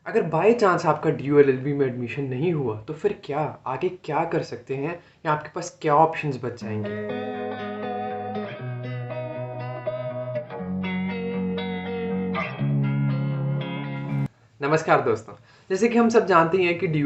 अगर by chance आपका D में एडमिशन नहीं हुआ तो फिर क्या आगे क्या कर सकते हैं या आपके पास क्या ऑप्शंस बच जाएंगे। नमस्कार दोस्तों। जैसे कि हम सब जानते हैं कि डी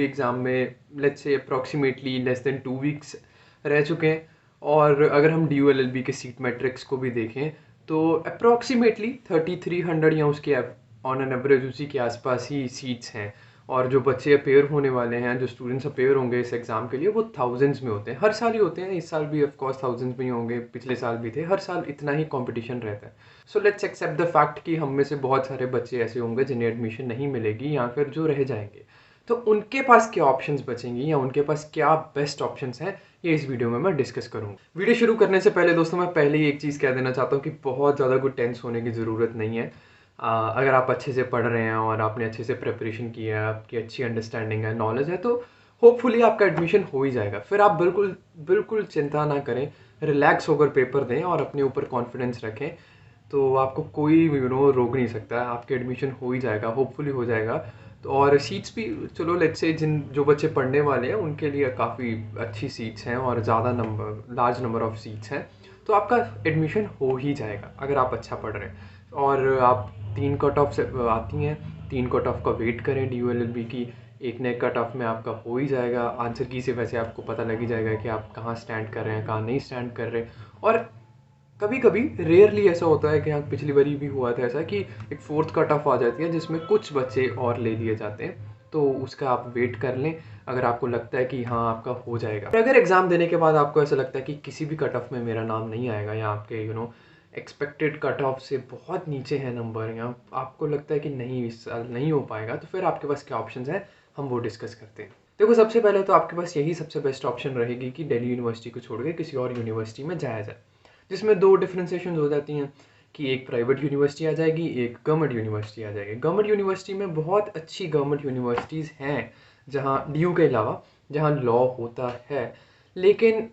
एग्ज़ाम में let's say approximately less than 2 weeks रह चुके हैं। और अगर हम डी के सीट मैट्रिक्स को भी देखें तो अप्रॉक्सीमेटली 3300 या उसके ऑन एन एवरेज उसी के आसपास ही सीट्स हैं। और जो बच्चे अपेयर होने वाले हैं, जो स्टूडेंट्स अपेयर होंगे इस एग्ज़ाम के लिए, वो थाउजेंड्स में होते हैं। हर साल ही होते हैं, इस साल भी ऑफ कोर्स थाउजेंड्स में ही होंगे, पिछले साल भी थे। हर साल इतना ही कंपटीशन रहता है। So let's accept the fact कि हम में से बहुत सारे बच्चे ऐसे होंगे जिन्हें एडमिशन नहीं मिलेगी या फिर जो रह जाएंगे। तो उनके पास क्या ऑप्शंस बचेंगी या उनके पास क्या बेस्ट ऑप्शंस हैं, ये इस वीडियो में मैं डिस्कस करूँगा। वीडियो शुरू करने से पहले दोस्तों मैं पहले ही एक चीज़ कह देना चाहता हूँ कि बहुत ज़्यादा कोई टेंस होने की ज़रूरत नहीं है। अगर आप अच्छे से पढ़ रहे हैं और आपने अच्छे से प्रिपरेशन किया है, आपकी अच्छी अंडरस्टैंडिंग है, नॉलेज है, तो होपफुली आपका एडमिशन हो ही जाएगा। फिर आप बिल्कुल बिल्कुल चिंता ना करें, रिलैक्स होकर पेपर दें और अपने ऊपर कॉन्फिडेंस रखें। तो आपको कोई रोक नहीं सकता, आपके एडमिशन हो ही जाएगा, होपफुली हो जाएगा। तो और सीट्स भी चलो लेट्स से जिन जो बच्चे पढ़ने वाले हैं उनके लिए काफ़ी अच्छी सीट्स हैं और ज़्यादा number large number of seats हैं। तो आपका एडमिशन हो ही जाएगा अगर आप अच्छा पढ़ रहे हैं। और आप 3 कट ऑफ से आती हैं, 3 कट ऑफ का वेट करें डी की। एक नए कट ऑफ में आपका हो ही जाएगा। आंसर की से वैसे आपको पता लग ही जाएगा कि आप कहाँ स्टैंड कर रहे हैं, कहाँ नहीं स्टैंड कर रहे। और कभी कभी रेयरली ऐसा होता है कि हाँ, पिछली बारी भी हुआ था ऐसा कि एक फोर्थ कट ऑफ आ जाती है जिसमें कुछ बच्चे और ले लिए जाते हैं। तो उसका आप वेट कर लें अगर आपको लगता है कि हाँ आपका हो जाएगा। और अगर एग्ज़ाम देने के बाद आपको ऐसा लगता है कि किसी भी कट ऑफ में मेरा नाम नहीं आएगा या आपके एक्सपेक्टेड कट ऑफ से बहुत नीचे है नंबर, या आपको लगता है कि नहीं इस साल नहीं हो पाएगा, तो फिर आपके पास क्या ऑप्शंस हैं हम वो डिस्कस करते हैं। देखो, सबसे पहले तो आपके पास यही सबसे बेस्ट ऑप्शन रहेगी कि दिल्ली यूनिवर्सिटी को छोड़ के किसी और यूनिवर्सिटी में जाया जाए, जिसमें दो डिफ्रेंसिएशन हो जाती हैं कि एक प्राइवेट यूनिवर्सिटी आ जाएगी, एक गवर्नमेंट यूनिवर्सिटी आ जाएगी। गवर्नमेंट यूनिवर्सिटी में बहुत अच्छी गवर्नमेंट यूनिवर्सिटीज़ हैं जहाँ डी के अलावा, जहाँ लॉ होता है। लेकिन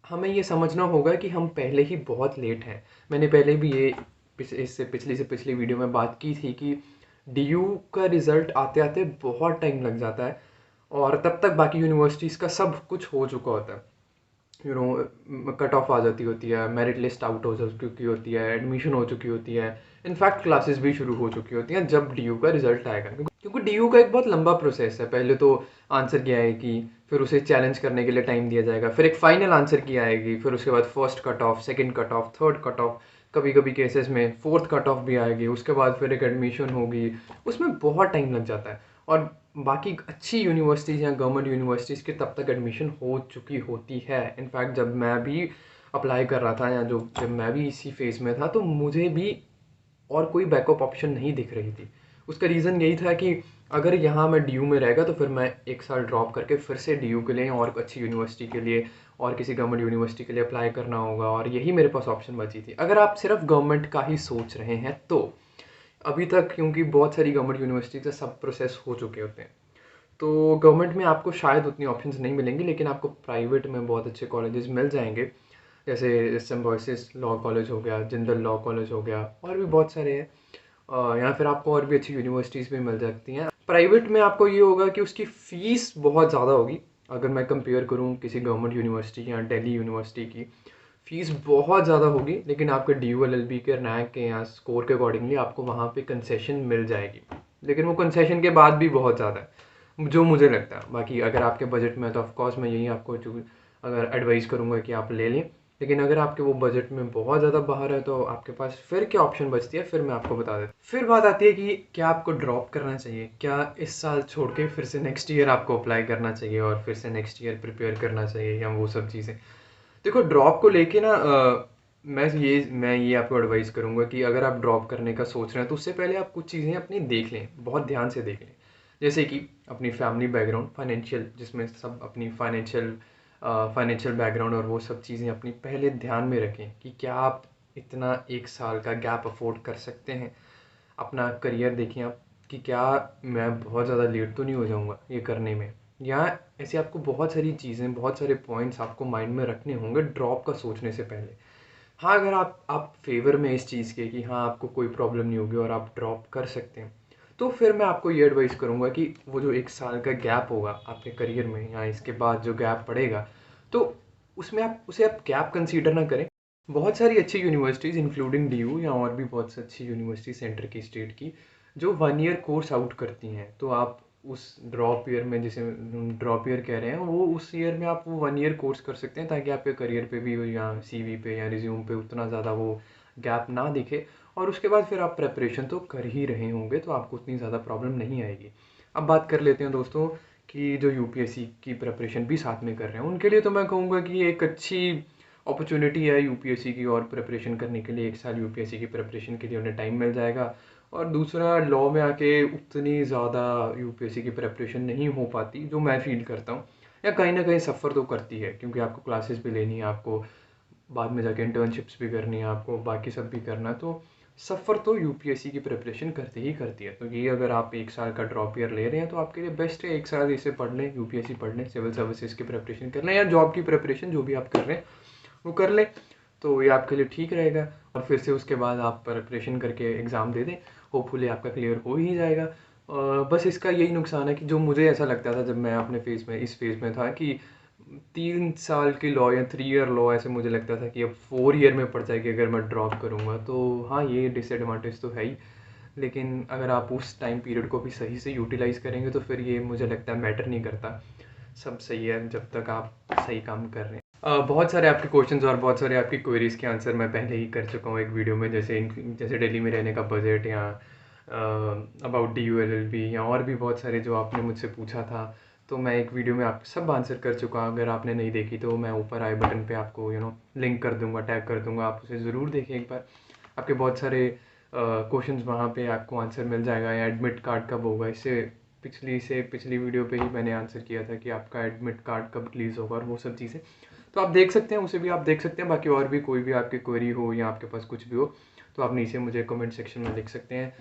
हमें ये समझना होगा कि हम पहले ही बहुत लेट हैं। मैंने पहले भी ये इससे पिछली वीडियो में बात की थी कि डी का रिज़ल्ट आते आते बहुत टाइम लग जाता है और तब तक बाकी यूनिवर्सिटीज़ का सब कुछ हो चुका होता है। कट ऑफ आ जाती होती है, मेरिट लिस्ट आउट हो चुकी होती है, एडमिशन हो चुकी होती है, इनफैक्ट क्लासेस भी शुरू हो चुकी होती हैं जब डी का रिजल्ट आएगा। क्योंकि डी का एक बहुत लंबा प्रोसेस है। पहले तो आंसर की आएगी, फिर उसे चैलेंज करने के लिए टाइम दिया जाएगा, फिर एक फाइनल आंसर की आएगी, फिर उसके बाद first cut off, second cut off, third cut off, कभी कभी केसेस में फोर्थ कट ऑफ भी आएगी। उसके बाद फिर एक एडमिशन होगी, उसमें बहुत टाइम लग जाता है। और बाकी अच्छी यूनिवर्सिटीज़ या गवर्नमेंट यूनिवर्सिटीज़ के तब तक एडमिशन हो चुकी होती है। इनफैक्ट जब मैं भी अप्लाई कर रहा था या जब मैं भी इसी फेज़ में था, तो मुझे भी और कोई बैकअप ऑप्शन नहीं दिख रही थी। उसका रीज़न यही था कि अगर यहाँ मैं डी में रहेगा तो फिर मैं एक साल ड्रॉप करके फिर से डी के लिए और अच्छी यूनिवर्सिटी के लिए और किसी गवर्नमेंट यूनिवर्सिटी के लिए अप्लाई करना होगा, और यही मेरे पास ऑप्शन बची थी। अगर आप सिर्फ गवर्नमेंट का ही सोच रहे हैं तो अभी तक, क्योंकि बहुत सारी गवर्नमेंट यूनिवर्सिटी से सब प्रोसेस हो चुके होते हैं, तो गवर्नमेंट में आपको शायद उतनी ऑप्शंस नहीं मिलेंगी, लेकिन आपको प्राइवेट में बहुत अच्छे कॉलेजेस मिल जाएंगे। जैसे सिम्बायोसिस लॉ कॉलेज हो गया, जिंदल लॉ कॉलेज हो गया, और भी बहुत सारे हैं। या फिर आपको और भी अच्छी यूनिवर्सिटीज़ भी मिल सकती हैं। प्राइवेट में आपको ये होगा कि उसकी फ़ीस बहुत ज़्यादा होगी। अगर मैं कंपेयर करूँ किसी गवर्नमेंट यूनिवर्सिटी या दिल्ली यूनिवर्सिटी की, फ़ीस बहुत ज़्यादा होगी, लेकिन आपके डी के रैंक के या स्कोर के अकॉर्डिंगली आपको वहाँ पे कंसेशन मिल जाएगी। लेकिन वो कंसेशन के बाद भी बहुत ज़्यादा है जो मुझे लगता है। बाकी अगर आपके बजट में है तो ऑफकोर्स मैं यही आपको अगर एडवाइस करूँगा कि आप ले लें। लेकिन अगर आपके वो बजट में बहुत ज़्यादा बाहर है तो आपके पास फिर क्या ऑप्शन बचती है, फिर मैं आपको बता देता हूँ। फिर बात आती है कि क्या आपको ड्रॉप करना चाहिए, क्या इस साल छोड़ के फिर से नेक्स्ट ईयर आपको अप्लाई करना चाहिए और फिर से नेक्स्ट ईयर प्रिपेयर करना चाहिए, या वो सब चीज़ें। देखो, ड्रॉप को लेके ना मैं ये आपको एडवाइस करूँगा कि अगर आप ड्रॉप करने का सोच रहे हैं तो उससे पहले आप कुछ चीज़ें अपनी देख लें, बहुत ध्यान से देख लें। जैसे कि अपनी फैमिली बैकग्राउंड, फाइनेंशियल, जिसमें सब अपनी फाइनेंशियल बैकग्राउंड और वो सब चीज़ें अपनी पहले ध्यान में रखें कि क्या आप इतना एक साल का गैप अफोर्ड कर सकते हैं। अपना करियर देखें आप कि क्या मैं बहुत ज़्यादा लेट तो नहीं हो जाऊँगा ये करने में, या ऐसे आपको बहुत सारी चीज़ें, बहुत सारे पॉइंट्स आपको माइंड में रखने होंगे ड्रॉप का सोचने से पहले। हाँ, अगर आप फेवर में इस चीज़ के कि हाँ आपको कोई प्रॉब्लम नहीं होगी और आप ड्रॉप कर सकते हैं, तो फिर मैं आपको ये एडवाइस करूँगा कि वो जो 1 साल का गैप होगा आपके करियर में या इसके बाद जो गैप पड़ेगा, तो उसमें आप उसे आप गैप कंसीडर ना करें। बहुत सारी अच्छी यूनिवर्सिटीज़ इंक्लूडिंग डीयू या और भी बहुत सी अच्छी यूनिवर्सिटी सेंटर की, स्टेट की, जो 1 ईयर कोर्स आउट करती हैं। तो आप उस ड्रॉप ईयर में, जिसे ड्रॉप ईयर कह रहे हैं, वो उस ईयर में आप वो 1 ईयर कोर्स कर सकते हैं, ताकि आपके करियर पे भी या सीवी पे या रिज्यूम पे उतना ज़्यादा वो गैप ना दिखे। और उसके बाद फिर आप प्रेपरेशन तो कर ही रहे होंगे, तो आपको उतनी ज़्यादा प्रॉब्लम नहीं आएगी। अब बात कर लेते हैं दोस्तों कि जो यूपीएससी की प्रिपरेशन भी साथ में कर रहे हैं, उनके लिए तो मैं कहूँगा कि एक अच्छी अपॉर्चुनिटी है यूपीएससी की और प्रिपरेशन करने के लिए। 1 साल यूपीएससी की प्रिपरेशन के लिए उन्हें टाइम मिल जाएगा। और दूसरा, लॉ में आके उतनी ज़्यादा यूपीएससी की प्रिपरेशन नहीं हो पाती, जो मैं फ़ील करता हूँ, या कहीं ना कहीं सफ़र तो करती है, क्योंकि आपको क्लासेस भी लेनी है, आपको बाद में जाके इंटर्नशिप्स भी करनी है, आपको बाकी सब भी करना है। तो सफ़र तो यूपीएससी की प्रिपरेशन करती ही करती है। तो ये अगर आप 1 साल का ड्रॉप ईयर ले रहे हैं, तो आपके लिए बेस्ट है 1 साल इसे पढ़ लें, यूपीएससी पढ़ लें, सिविल सर्विसेज की प्रिपरेशन कर लें, या जॉब की प्रिपरेशन जो भी आप कर रहे हैं वो कर लें। तो ये आपके लिए ठीक रहेगा। और फिर से उसके बाद आप प्रिपरेशन करके एग्ज़ाम दे दें, होपफुली आपका क्लियर हो ही जाएगा। बस इसका यही नुकसान है कि जो मुझे ऐसा लगता था जब मैं अपने इस फेज़ में था, कि 3 साल की लॉ या 3 ईयर लॉ ऐसे मुझे लगता था कि अब 4 ईयर में पड़ जाएगी अगर मैं ड्रॉप करूँगा। तो हाँ, ये डिसएडवांटेज तो है ही, लेकिन अगर आप उस टाइम पीरियड को भी सही से यूटिलाइज़ करेंगे, तो फिर ये मुझे लगता है मैटर नहीं करता। सब सही है जब तक आप सही काम कर रहे हैं। बहुत सारे आपके क्वेश्चंस और बहुत सारे आपकी क्वेरीज़ के आंसर मैं पहले ही कर चुका हूँ एक वीडियो में, जैसे दिल्ली में रहने का बजट, या अबाउट DULLB, या और भी बहुत सारे जो आपने मुझसे पूछा था। तो मैं एक वीडियो में आप सब आंसर कर चुका हूँ। अगर आपने नहीं देखी तो मैं ऊपर आई बटन पे आपको लिंक कर दूँगा, टैग कर दूँगा, आप उसे ज़रूर देखें एक बार। आपके बहुत सारे क्वेश्चंस वहाँ पे आपको आंसर मिल जाएगा। या एडमिट कार्ड कब होगा, इससे पिछली वीडियो पे ही मैंने आंसर किया था कि आपका एडमिट कार्ड कब रिलीज़ होगा, और वो सब चीज़ें तो आप देख सकते हैं, उसे भी आप देख सकते हैं। बाकी और भी कोई भी आपकी क्वेरी हो या आपके पास कुछ भी हो, तो आप नीचे मुझे कमेंट सेक्शन में लिख सकते हैं।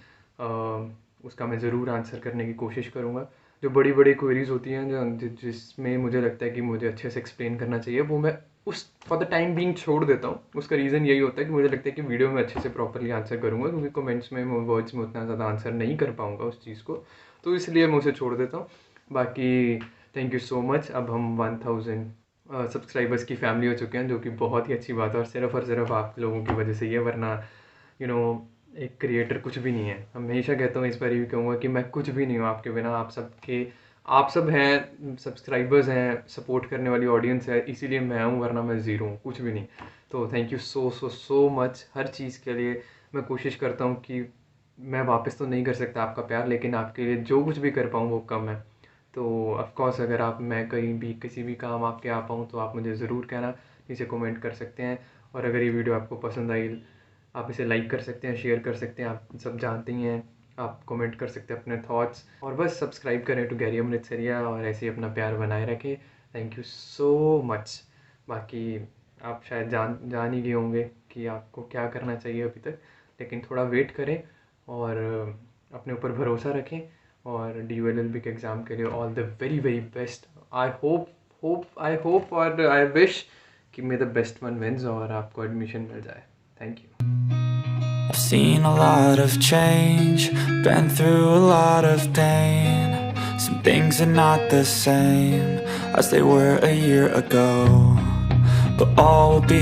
उसका मैं ज़रूर आंसर करने की कोशिश करूँगा। जो बड़ी बड़ी क्वेरीज़ होती हैं, जिसमें मुझे लगता है कि मुझे अच्छे से एक्सप्लेन करना चाहिए, वो मैं उस फॉर द टाइम बीइंग छोड़ देता हूँ। उसका रीज़न यही होता है कि मुझे लगता है कि वीडियो में अच्छे से प्रॉपर्ली आंसर करूँगा, क्योंकि कमेंट्स में, वर्ड्स में उतना ज़्यादा आंसर नहीं कर पाऊँगा उस चीज़ को, तो इसलिए मैं उसे छोड़ देता हूँ। बाकी थैंक यू सो मच। अब हम 1000 सब्सक्राइबर्स की फैमिली हो चुके हैं, जो कि बहुत ही अच्छी बात है, और सिर्फ आप लोगों की वजह से ही है, वरना एक क्रिएटर कुछ भी नहीं है। हमेशा कहता हूँ, इस बार भी कहूँगा कि मैं कुछ भी नहीं हूँ आपके बिना। आप सब हैं, सब्सक्राइबर्स हैं, सपोर्ट करने वाली ऑडियंस है, इसीलिए मैं हूँ, वरना मैं ज़ीरो हूँ, कुछ भी नहीं। तो थैंक यू सो मच हर चीज़ के लिए। मैं कोशिश करता हूँ कि मैं वापस तो नहीं कर सकता आपका प्यार, लेकिन आपके लिए जो कुछ भी कर पाऊँ वो कम है। तो ऑफ कोर्स अगर मैं कहीं भी किसी भी काम आपके आ पाऊँ, तो आप मुझे ज़रूर कहना, नीचे कमेंट कर सकते हैं। और अगर ये वीडियो आपको पसंद आई, आप इसे लाइक कर सकते हैं, शेयर कर सकते हैं, आप सब जानते ही हैं। आप कमेंट कर सकते हैं अपने थॉट्स, और बस सब्सक्राइब करें टू गैरी अमृतसरिया, और ऐसे ही अपना प्यार बनाए रखें। Thank you so much. बाकी आप शायद जान ही गए होंगे कि आपको क्या करना चाहिए अभी तक, लेकिन थोड़ा वेट करें और अपने ऊपर भरोसा रखें। और DULLB के एग्ज़ाम के लिए all the very very best. I hope और आई विश कि मे द बेस्ट वन विन्स और आपको एडमिशन मिल जाए। Thank you. I've seen a lot of change, been through a lot of pain. Some things are not the same as they were a year ago, but all will be